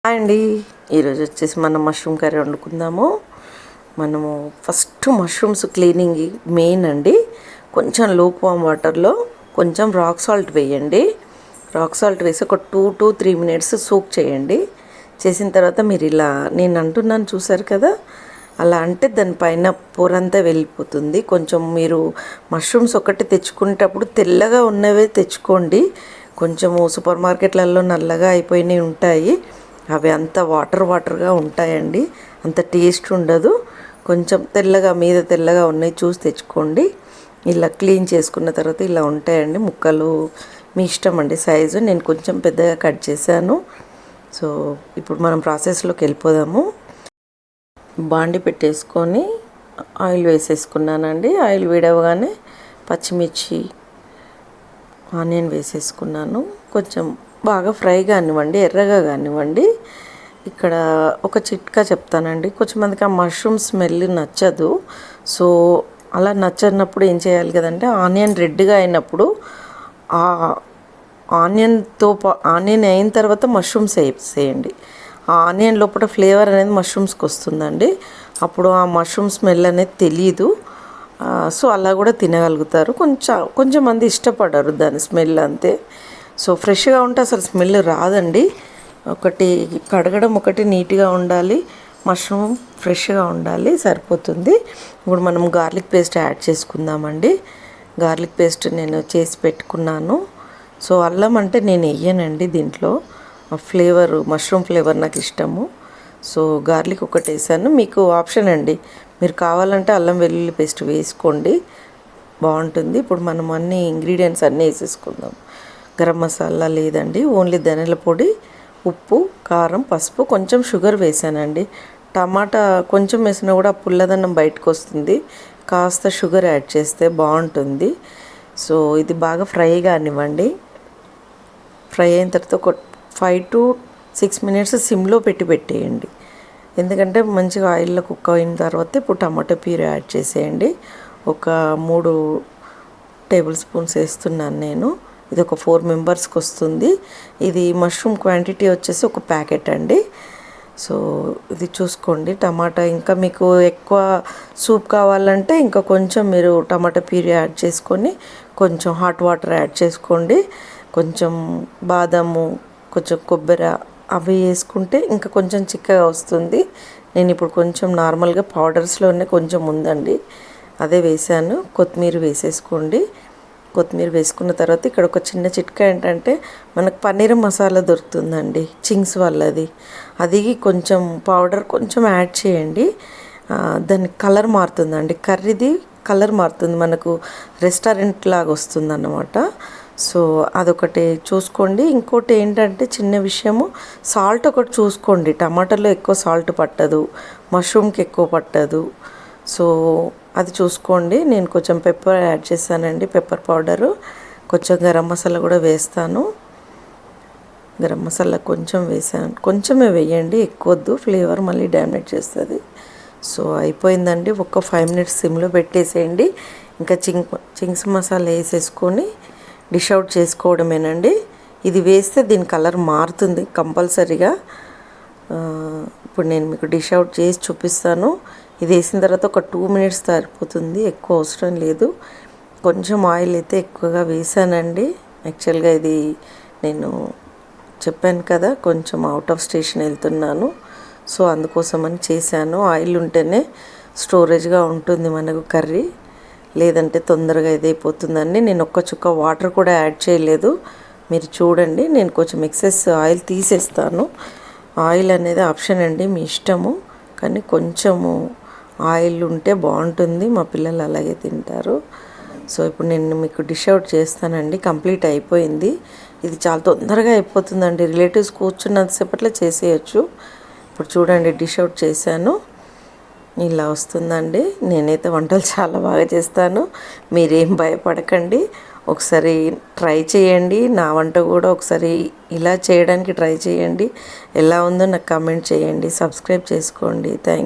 అండి ఈరోజు వచ్చేసి మనం మష్రూమ్ కర్రీ వండుకుందాము. మనము ఫస్ట్ మష్రూమ్స్ క్లీనింగ్ మెయిన్ అండి. కొంచెం లూక్ వామ్ వాటర్లో కొంచెం రాక్ సాల్ట్ వేయండి. రాక్ సాల్ట్ వేసి ఒక 2 to 3 minutes సోక్ చేయండి. చేసిన తర్వాత మీరు ఇలా నేను అంటున్నాను చూసారు కదా, అలా అంటే దానిపైన పొరంతా వెళ్ళిపోతుంది. కొంచెం మీరు మష్రూమ్స్ ఒకటి తెచ్చుకునేటప్పుడు తెల్లగా ఉన్నవే తెచ్చుకోండి. కొంచెము సూపర్ మార్కెట్లలో నల్లగా అయిపోయినవి ఉంటాయి, అవి అంత వాటర్గా ఉంటాయండి, అంత టేస్ట్ ఉండదు. కొంచెం తెల్లగా మీద తెల్లగా ఉన్నాయి చూసి తెచ్చుకోండి. ఇలా క్లీన్ చేసుకున్న తర్వాత ఇలా ఉంటాయండి ముక్కలు. మీ ఇష్టం అండి సైజు. నేను కొంచెం పెద్దగా కట్ చేశాను. సో ఇప్పుడు మనం ప్రాసెస్లోకి వెళ్ళిపోదాము. బాండి పెట్టేసుకొని ఆయిల్ వేసేసుకున్నానండి. ఆయిల్ వేడవగానే పచ్చిమిర్చి, ఆనియన్ వేసేసుకున్నాను. కొంచెం బాగా ఫ్రై కానివ్వండి, ఎర్రగా కానివ్వండి. ఇక్కడ ఒక చిట్కా చెప్తానండి. కొంచెం మందికి ఆ మష్రూమ్ స్మెల్ నచ్చదు. సో అలా నచ్చనప్పుడు ఏం చేయాలి కదంటే, ఆనియన్ రెడ్గా అయినప్పుడు ఆ ఆనియన్ అయిన తర్వాత మష్రూమ్స్ వేసేయండి. ఆ ఆనియన్ లోపల ఫ్లేవర్ అనేది మష్రూమ్స్కి వస్తుందండి. అప్పుడు ఆ మష్రూమ్ స్మెల్ అనేది తెలీదు. సో అలా కూడా తినగలుగుతారు. కొంచెం మంది ఇష్టపడరు దాని స్మెల్, అంతే. సో ఫ్రెష్గా ఉంటే అసలు స్మెల్ రాదండి. ఒకటి కడగడం ఒకటి నీట్గా ఉండాలి, మష్రూమ్ ఫ్రెష్గా ఉండాలి, సరిపోతుంది. ఇప్పుడు మనం గార్లిక్ పేస్ట్ యాడ్ చేసుకుందామండి. గార్లిక్ పేస్ట్ నేను చేసి పెట్టుకున్నాను. సో అల్లం అంటే నేను వేయనండి దీంట్లో. ఫ్లేవర్ మష్రూమ్ ఫ్లేవర్ నాకు ఇష్టము. సో గార్లిక్ ఒకటి వేసాను. మీకు ఆప్షన్ అండి, మీరు కావాలంటే అల్లం వెల్లుల్లి పేస్ట్ వేసుకోండి, బాగుంటుంది. ఇప్పుడు మనం అన్ని ఇంగ్రీడియంట్స్ అన్నీ వేసేసుకుందాం. గరం మసాలా లేదండి, ఓన్లీ ధనియాల పొడి, ఉప్పు, కారం, పసుపు, కొంచెం షుగర్ వేసానండి. టమాటా కొంచెం వేసినా కూడా పుల్లదన్నం బయటకు వస్తుంది. కాస్త షుగర్ యాడ్ చేస్తే బాగుంటుంది. సో ఇది బాగా ఫ్రై కానివ్వండి. ఫ్రై అయిన తర్వాత ఒక 5 to 6 minutes సిమ్లో పెట్టేయండి. ఎందుకంటే మంచిగా ఆయిల్లో కుక్ అయిన తర్వాత ఇప్పుడు టమాటో ప్యూరీ యాడ్ చేసేయండి. ఒక 3 tablespoons వేస్తున్నాను నేను. ఇది ఒక 4 members వస్తుంది. ఇది మష్రూమ్ క్వాంటిటీ వచ్చేసి ఒక ప్యాకెట్ అండి. సో ఇది చూసుకోండి. టమాటా ఇంకా మీకు ఎక్కువ సూప్ కావాలంటే ఇంకా కొంచెం మీరు టమాటా ప్యూరీ యాడ్ చేసుకొని కొంచెం హాట్ వాటర్ యాడ్ చేసుకోండి. కొంచెం బాదాము, కొంచెం కొబ్బరి అవి వేసుకుంటే ఇంకా కొంచెం చిక్కగా వస్తుంది. నేను ఇప్పుడు కొంచెం నార్మల్గా పౌడర్స్లోనే కొంచెం ఉందండి, అదే వేసాను. కొత్తిమీర వేసేసుకోండి. కొత్తిమీర వేసుకున్న తర్వాత ఇక్కడ ఒక చిన్న చిట్కా ఏంటంటే, మనకు పన్నీర్ మసాలా దొరుకుతుందండి చింగ్స్ వాళ్ళది. అది కొంచెం పౌడర్ కొంచెం యాడ్ చేయండి. దాని కలర్ మారుతుందండి, కర్రీది కలర్ మారుతుంది, మనకు రెస్టారెంట్ లాగా వస్తుంది అన్నమాట. సో అదొకటి చూసుకోండి. ఇంకోటి ఏంటంటే చిన్న విషయము, సాల్ట్ ఒకటి చూసుకోండి. టమాటాలో ఎక్కువ సాల్ట్ పట్టదు, మష్రూమ్కి ఎక్కువ పట్టదు. సో అది చూసుకోండి. నేను కొంచెం పెప్పర్ యాడ్ చేశానండి, పెప్పర్ పౌడరు. కొంచెం గరం మసాలా కూడా వేస్తాను. గరం మసాలా కొంచెం వేసాను, కొంచెమే వేయండి, ఎక్కువ వద్దు, ఫ్లేవర్ మళ్ళీ డ్యామేజ్ చేస్తుంది. సో అయిపోయిందండి. ఒక 5 minutes సిమ్లో పెట్టేసేయండి. ఇంకా చింగ్స్ మసాలా వేసేసుకొని డిష్ అవుట్ చేసుకోవడమేనండి. ఇది వేస్తే దీని కలర్ మారుతుంది కంపల్సరీగా. ఇప్పుడు నేను మీకు డిష్ అవుట్ చేసి చూపిస్తాను. ఇది వేసిన తర్వాత ఒక 2 minutes సరిపోతుంది, ఎక్కువ అవసరం లేదు. కొంచెం ఆయిల్ అయితే ఎక్కువగా వేసానండి. యాక్చువల్గా ఇది నేను చెప్పాను కదా, కొంచెం అవుట్ ఆఫ్ స్టేషన్ వెళ్తున్నాను, సో అందుకోసమని చేశాను. ఆయిల్ ఉంటేనే స్టోరేజ్గా ఉంటుంది మనకు కర్రీ, లేదంటే తొందరగా ఇదైపోతుందండి. నేను ఒక్క చుక్క వాటర్ కూడా యాడ్ చేయలేదు. మీరు చూడండి, నేను కొంచెం ఎక్సెస్ ఆయిల్ తీసేస్తాను. ఆయిల్ అనేది ఆప్షన్ అండి, మీ ఇష్టము, కానీ కొంచెము ఆయిల్ ఉంటే బాగుంటుంది. మా పిల్లలు అలాగే తింటారు. సో ఇప్పుడు నేను మీకు డిష్ అవుట్ చేస్తానండి. కంప్లీట్ అయిపోయింది. ఇది చాలా తొందరగా అయిపోతుందండి, రిలేటివ్స్ కూర్చున్నంతసేపట్లో చేసేయచ్చు. ఇప్పుడు చూడండి, డిష్ అవుట్ చేశాను. ఇలా వస్తుందండి. నేనైతే వంటలు చాలా బాగా చేస్తాను, మీరేం భయపడకండి. ఒకసారి ట్రై చేయండి. నా వంట కూడా ఒకసారి ఇలా చేయడానికి ట్రై చేయండి. ఎలా ఉందో నాకు కామెంట్ చేయండి. సబ్స్క్రైబ్ చేసుకోండి. Thank you.